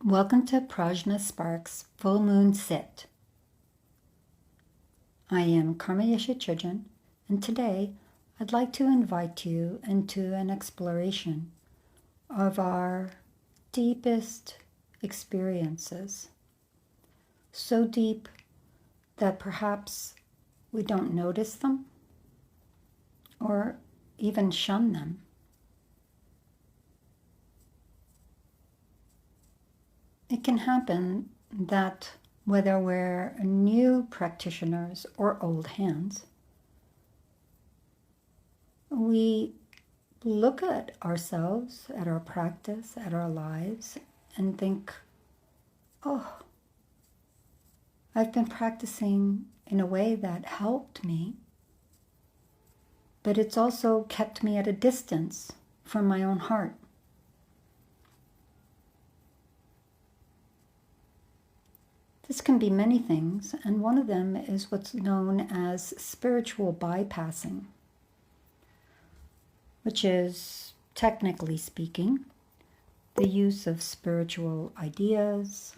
Welcome to Prajna Spark's Full Moon Sit. I am Karma Yeshe Children, and today I'd like to invite you into an exploration of our deepest experiences. So deep that perhaps we don't notice them or even shun them. It can happen that whether we're new practitioners or old hands, we look at ourselves, at our practice, at our lives, and think, oh, I've been practicing in a way that helped me, but it's also kept me at a distance from my own heart. This can be many things, and one of them is what's known as spiritual bypassing, which is, technically speaking, the use of spiritual ideas,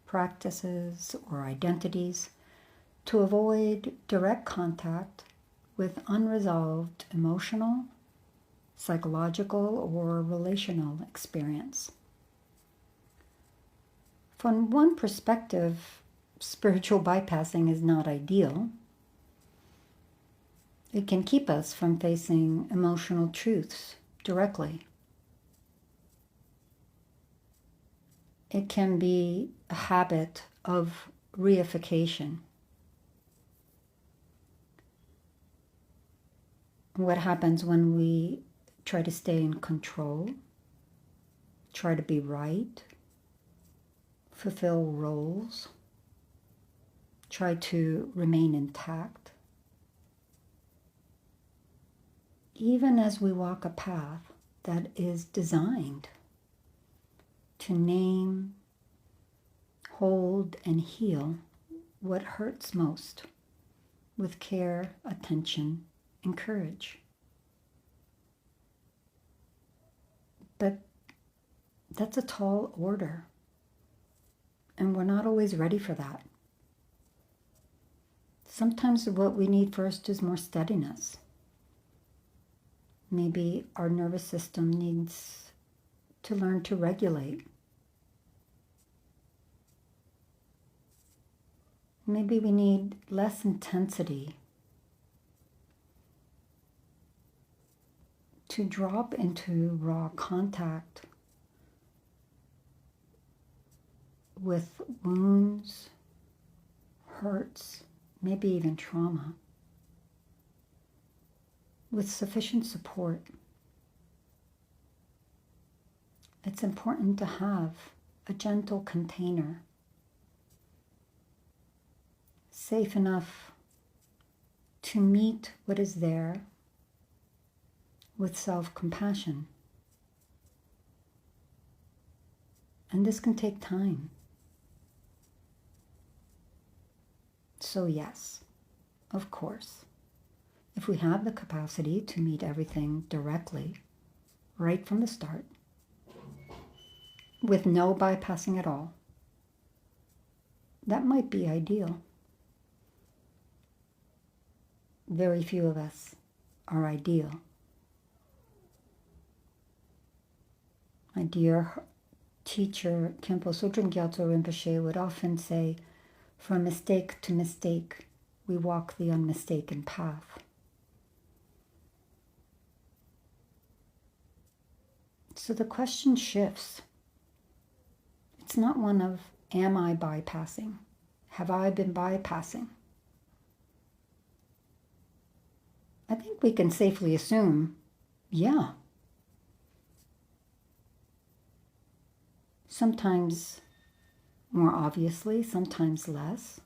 practices, or identities to avoid direct contact with unresolved emotional, psychological, or relational experience. From one perspective, spiritual bypassing is not ideal. It can keep us from facing emotional truths directly. It can be a habit of reification. What happens when we try to stay in control, try to be right, fulfill roles, try to remain intact. Even as we walk a path that is designed to name, hold, and heal what hurts most with care, attention, and courage. But that's a tall order. And we're not always ready for that. Sometimes what we need first is more steadiness. Maybe our nervous system needs to learn to regulate. Maybe we need less intensity to drop into raw contact with wounds, hurts, maybe even trauma, with sufficient support. It's important to have a gentle container, safe enough to meet what is there with self-compassion. And this can take time. So yes, of course, if we have the capacity to meet everything directly, right from the start, with no bypassing at all, that might be ideal. Very few of us are ideal. My dear teacher, Khenpo Sodron Gyatso Rinpoche, would often say, from mistake to mistake, we walk the unmistaken path. So the question shifts. It's not one of, am I bypassing? Have I been bypassing? I think we can safely assume, yeah. Sometimes more obviously, sometimes less.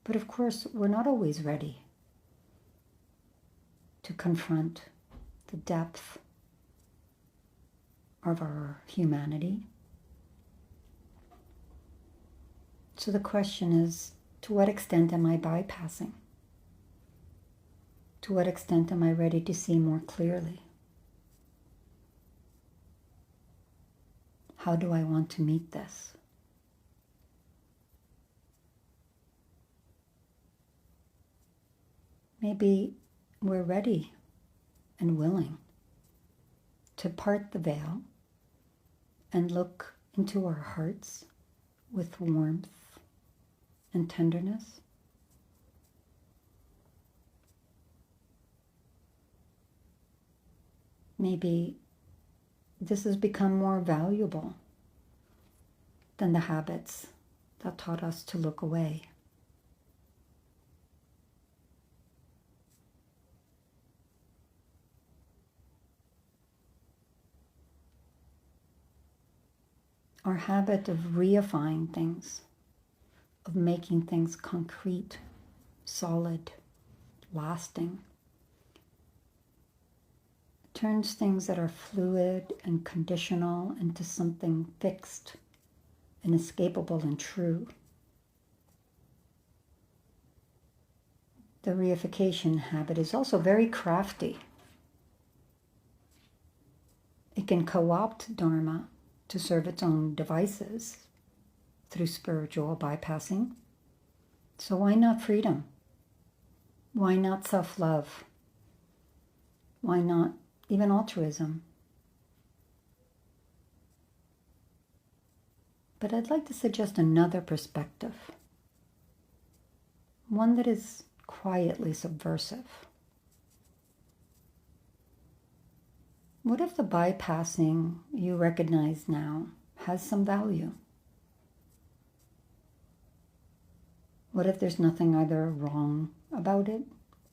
But of course, we're not always ready to confront the depth of our humanity. So the question is, to what extent am I bypassing? To what extent am I ready to see more clearly? How do I want to meet this? Maybe we're ready and willing to part the veil and look into our hearts with warmth and tenderness. Maybe this has become more valuable than the habits that taught us to look away. Our habit of reifying things, of making things concrete, solid, lasting, turns things that are fluid and conditional into something fixed, inescapable and true. The reification habit is also very crafty. It can co-opt dharma to serve its own devices through spiritual bypassing. So why not freedom? Why not self-love? Why not even altruism? But I'd like to suggest another perspective, one that is quietly subversive. What if the bypassing you recognize now has some value? What if there's nothing either wrong about it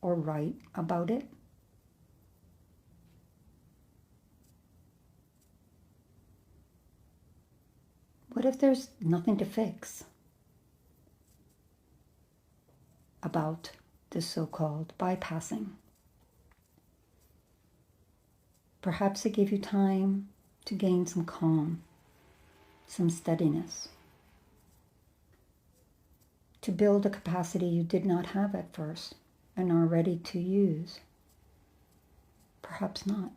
or right about it? What if there's nothing to fix about this so-called bypassing? Perhaps it gave you time to gain some calm, some steadiness, to build a capacity you did not have at first and are ready to use. Perhaps not.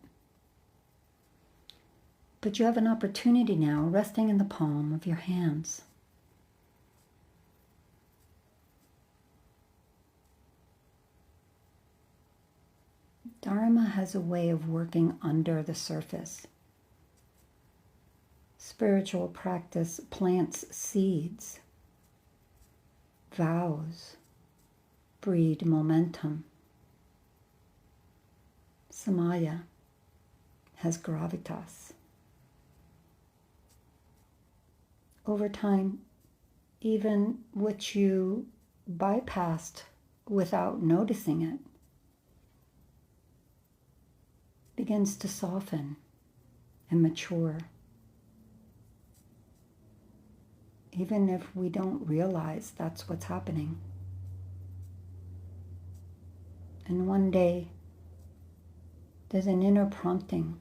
But you have an opportunity now resting in the palm of your hands. Dharma has a way of working under the surface. Spiritual practice plants seeds. Vows breed momentum. Samaya has gravitas. Over time, even what you bypassed without noticing it begins to soften and mature, even if we don't realize that's what's happening. And one day, there's an inner prompting,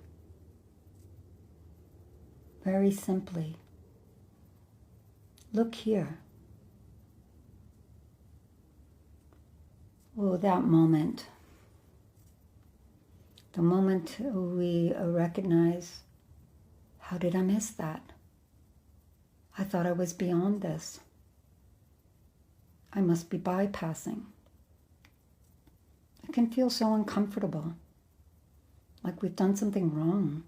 very simply, look here. Oh, that moment. The moment we recognize, how did I miss that? I thought I was beyond this. I must be bypassing. It can feel so uncomfortable, like we've done something wrong.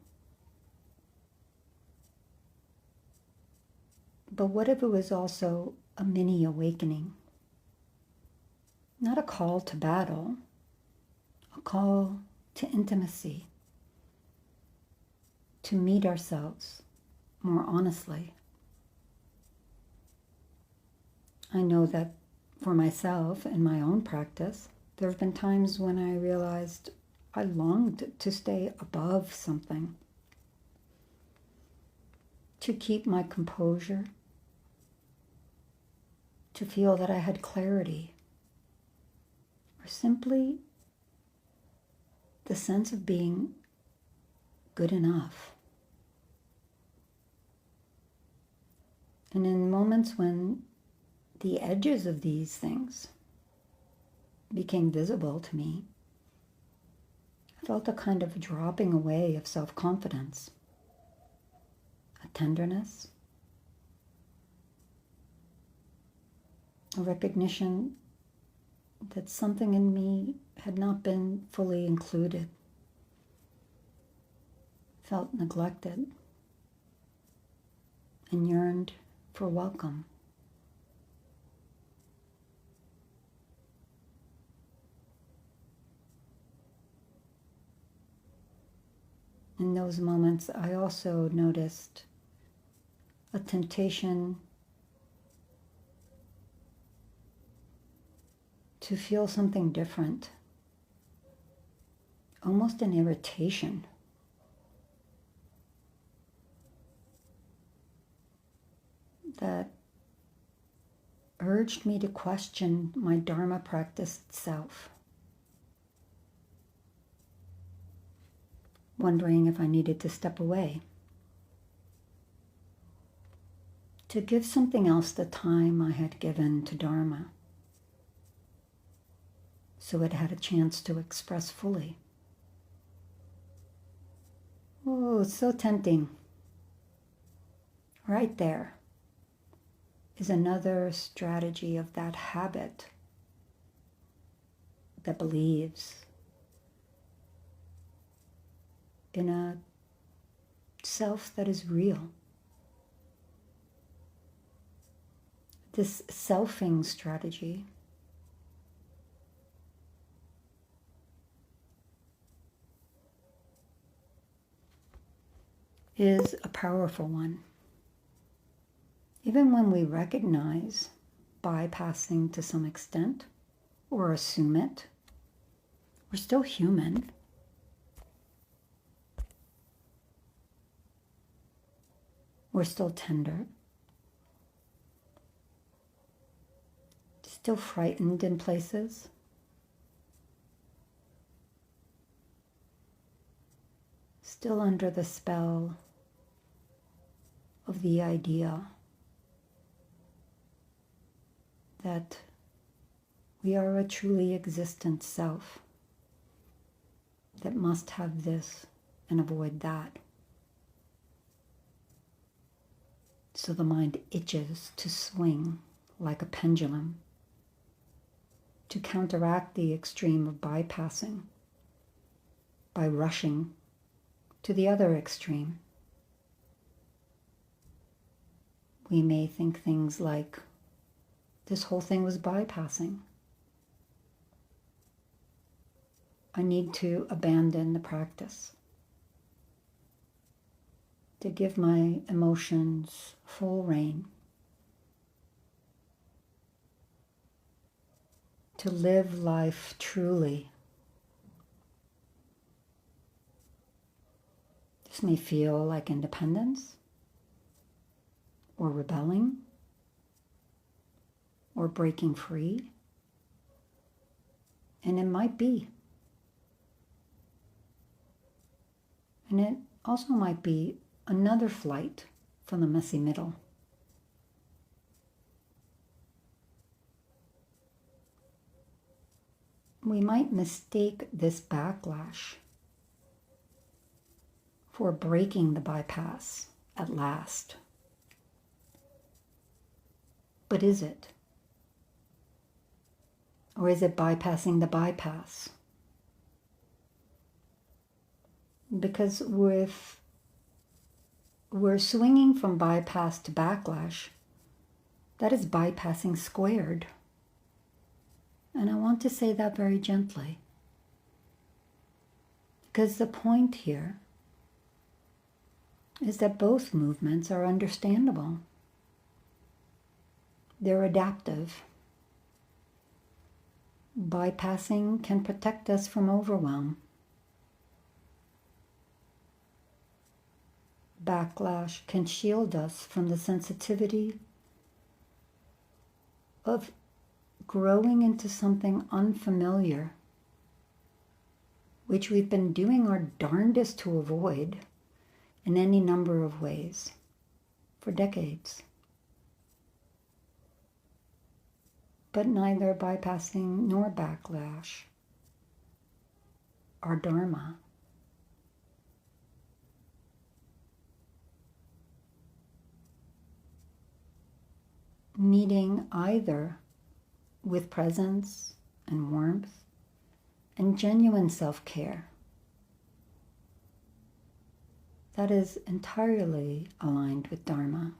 But what if it was also a mini awakening? Not a call to battle, a call to intimacy, to meet ourselves more honestly. I know that for myself in my own practice, there have been times when I realized I longed to stay above something, to keep my composure, to feel that I had clarity, or simply the sense of being good enough. And in moments when the edges of these things became visible to me, I felt a kind of dropping away of self-confidence, a tenderness, a recognition that something in me had not been fully included, felt neglected, and yearned for welcome. In those moments, I also noticed a temptation to feel something different, almost an irritation. That urged me to question my dharma practice itself, wondering if I needed to step away, to give something else the time I had given to dharma, so it had a chance to express fully. Oh, it's so tempting. Right there is another strategy of that habit that believes in a self that is real. This selfing strategy is a powerful one. Even when we recognize bypassing to some extent or assume it, we're still human. We're still tender, still frightened in places, still under the spell of the idea that we are a truly existent self that must have this and avoid that. So the mind itches to swing like a pendulum, to counteract the extreme of bypassing by rushing to the other extreme. We may think things like, this whole thing was bypassing. I need to abandon the practice, to give my emotions full rein, to live life truly. This may feel like independence, or rebelling, or breaking free, and it might be. And it also might be another flight from the messy middle. We might mistake this backlash for breaking the bypass at last. But is it? Or is it bypassing the bypass? Because if we're swinging from bypass to backlash, that is bypassing squared. And I want to say that very gently. Because the point here is that both movements are understandable. They're adaptive. Bypassing can protect us from overwhelm. Backlash can shield us from the sensitivity of growing into something unfamiliar, which we've been doing our darndest to avoid in any number of ways for decades. But neither bypassing nor backlash are dharma. meeting either with presence and warmth and genuine self-care that is entirely aligned with Dharma.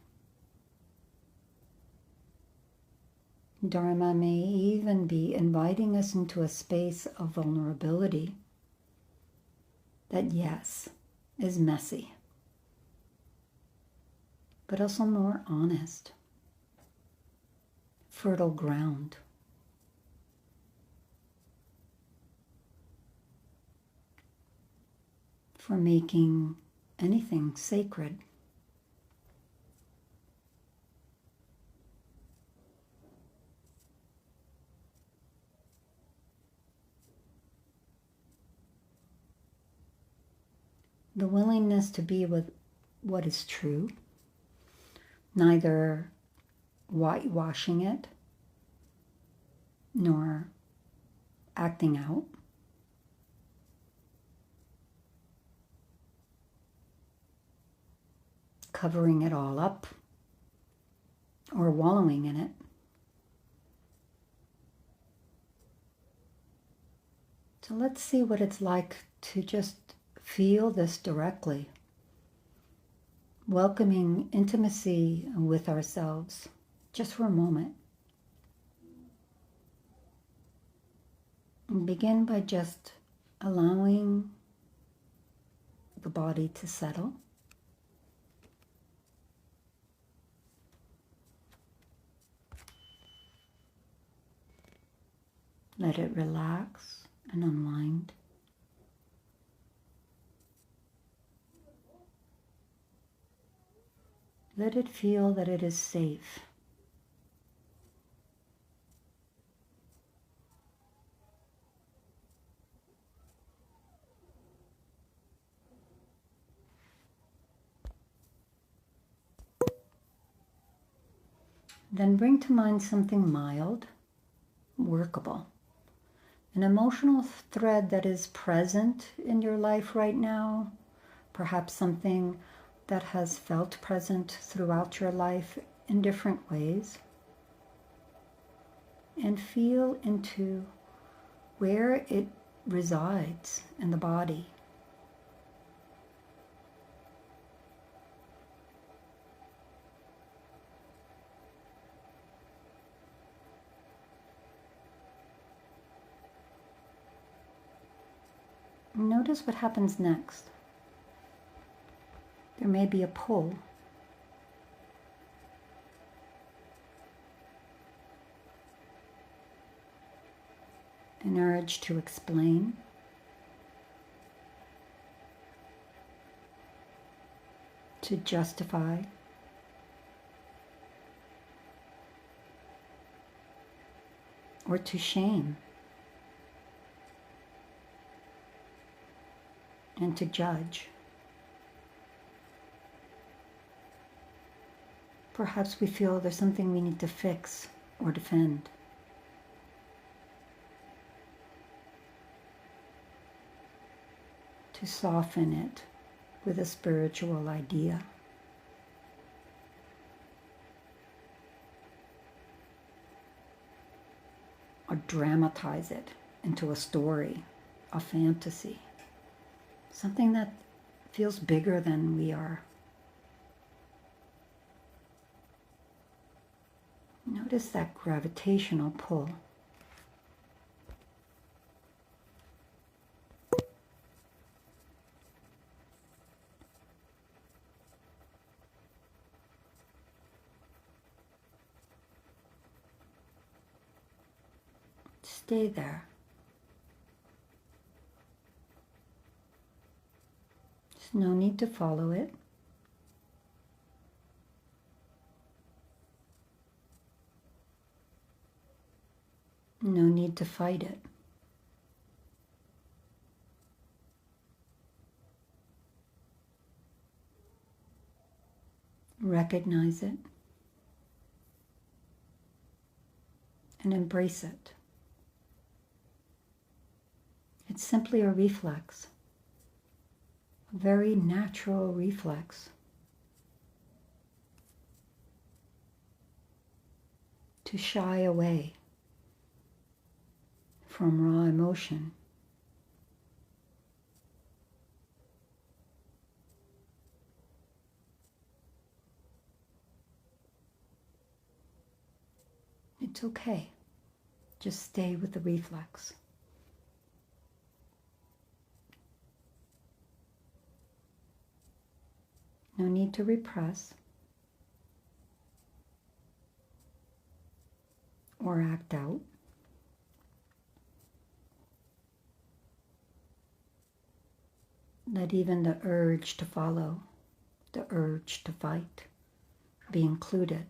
Dharma may even be inviting us into a space of vulnerability that, yes, is messy, but also more honest, fertile ground. For making anything sacred. The willingness to be with what is true, neither whitewashing it nor acting out. Covering it all up or wallowing in it. So let's see what it's like to just feel this directly, welcoming intimacy with ourselves just for a moment. And begin by just allowing the body to settle. Let it relax and unwind. Let it feel that it is safe. Then bring to mind something mild, workable. An emotional thread that is present in your life right now, perhaps something that has felt present throughout your life in different ways. And feel into where it resides in the body. Notice what happens next. There may be a pull. An urge to explain. To justify. Or to shame. And to judge. Perhaps we feel there's something we need to fix or defend. To soften it with a spiritual idea. Or dramatize it into a story, a fantasy. Something that feels bigger than we are. Notice that gravitational pull. Stay there. There's no need to follow it. No need to fight it. Recognize it and embrace it. It's simply a reflex, a very natural reflex. to shy away from raw emotion. It's okay. Just stay with the reflex. No need to repress or act out. Let even the urge to follow, the urge to fight, be included.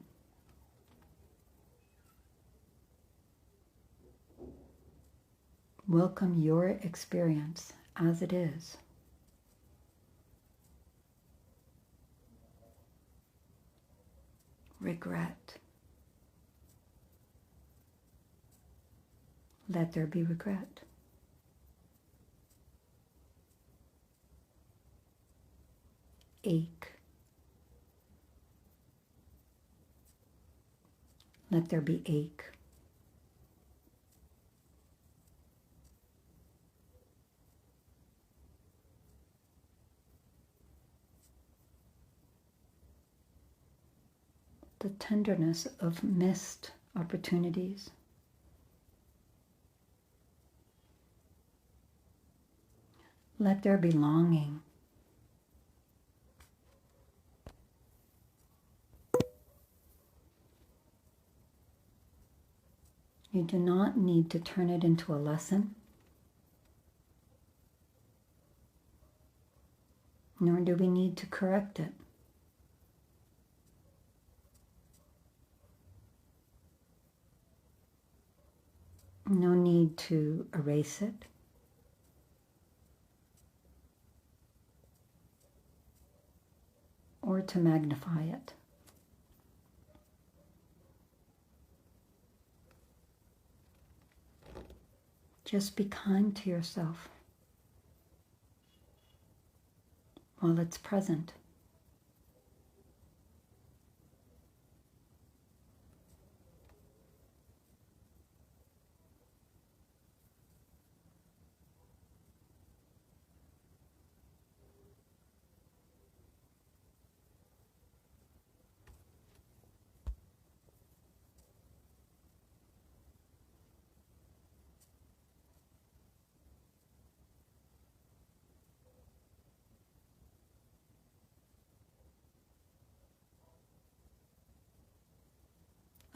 Welcome your experience as it is. Regret. Let there be regret. Ache. Let there be ache. The tenderness of missed opportunities. Let there be longing. You do not need to turn it into a lesson, nor do we need to correct it. No need to erase it. Or to magnify it. Just be kind to yourself while it's present.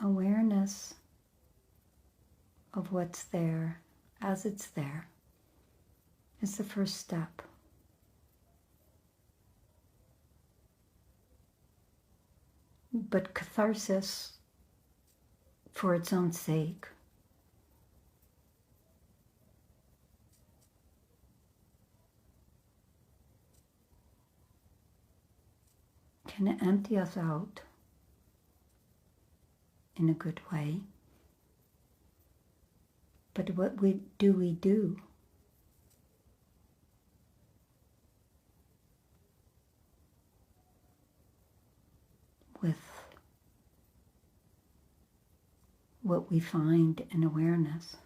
Awareness of what's there as it's there is the first step. But catharsis, for its own sake, can empty us out in a good way. But what we do with what we find in awareness?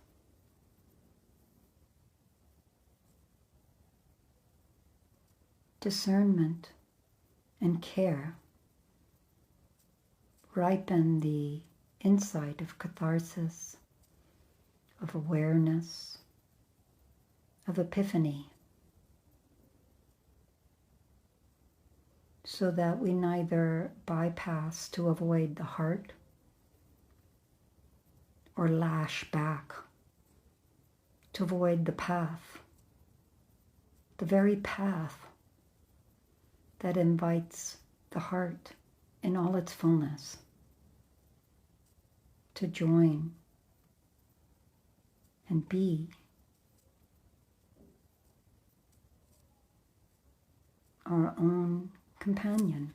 Discernment and care ripen the insight of catharsis, of awareness, of epiphany, so that we neither bypass to avoid the heart or lash back to avoid the path, the very path that invites the heart in all its fullness to join and be our own companion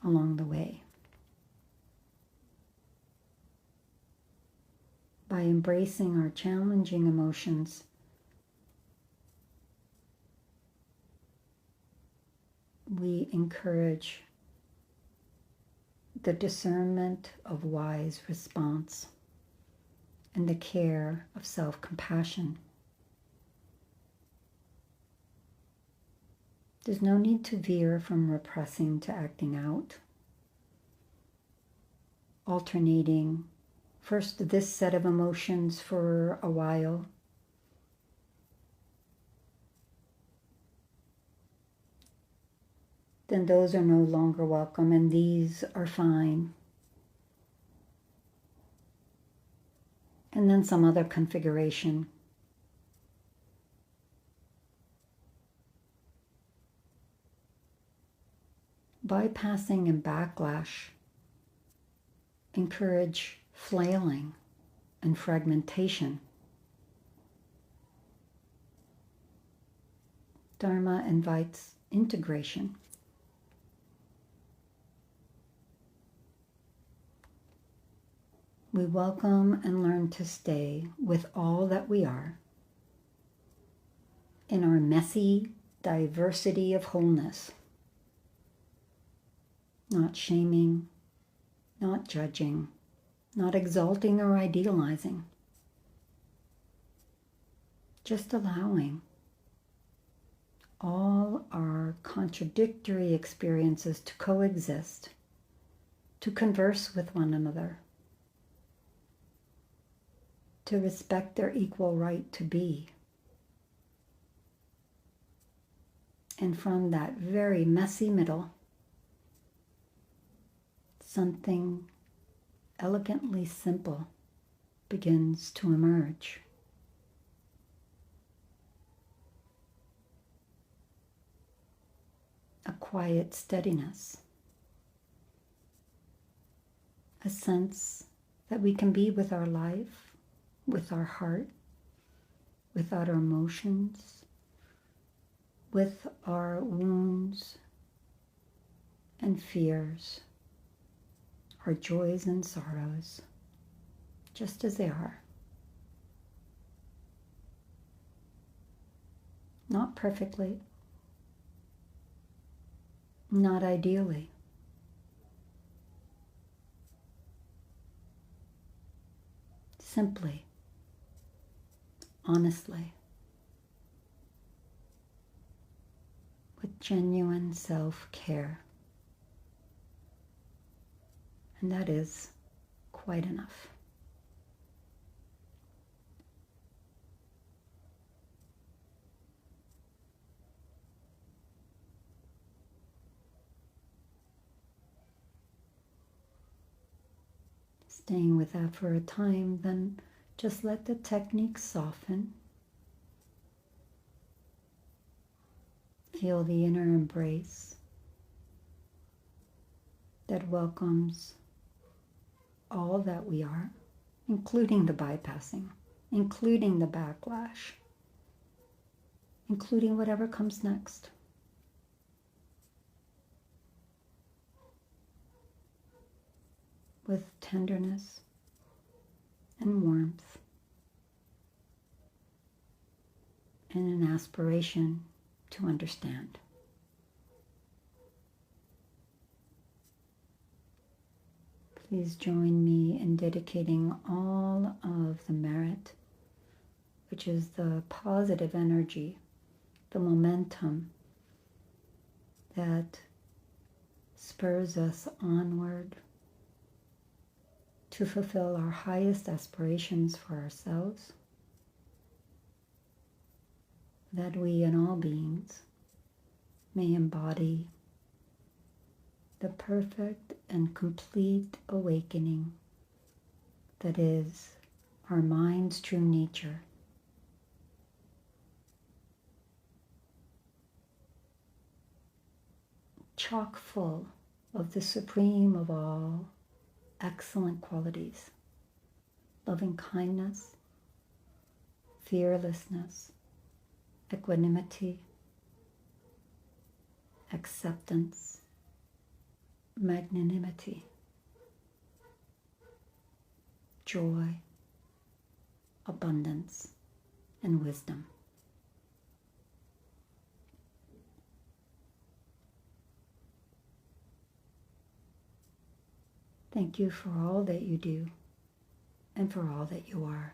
along the way. By embracing our challenging emotions, we encourage the discernment of wise response, and the care of self-compassion. There's no need to veer from repressing to acting out, alternating first this set of emotions for a while, then those are no longer welcome and these are fine. And then some other configuration. Bypassing and backlash encourage flailing and fragmentation. Dharma invites integration. We welcome and learn to stay with all that we are in our messy diversity of wholeness, not shaming, not judging, not exalting or idealizing, just allowing all our contradictory experiences to coexist, to converse with one another, to respect their equal right to be. And from that very messy middle, something elegantly simple begins to emerge. A quiet steadiness, a sense that we can be with our life, with our heart, without our emotions, with our wounds and fears, our joys and sorrows, just as they are. Not perfectly, not ideally, simply, honestly, with genuine self-care. And that is quite enough. Staying with that for a time, then just let the technique soften. Feel the inner embrace that welcomes all that we are, including the bypassing, including the backlash, including whatever comes next. With tenderness and warmth and an aspiration to understand. Please join me in dedicating all of the merit, which is the positive energy, the momentum that spurs us onward to fulfill our highest aspirations for ourselves, that we and all beings may embody the perfect and complete awakening that is our mind's true nature. Chock full of the supreme of all excellent qualities: loving kindness, fearlessness, equanimity, acceptance, magnanimity, joy, abundance, and wisdom. Thank you for all that you do and for all that you are.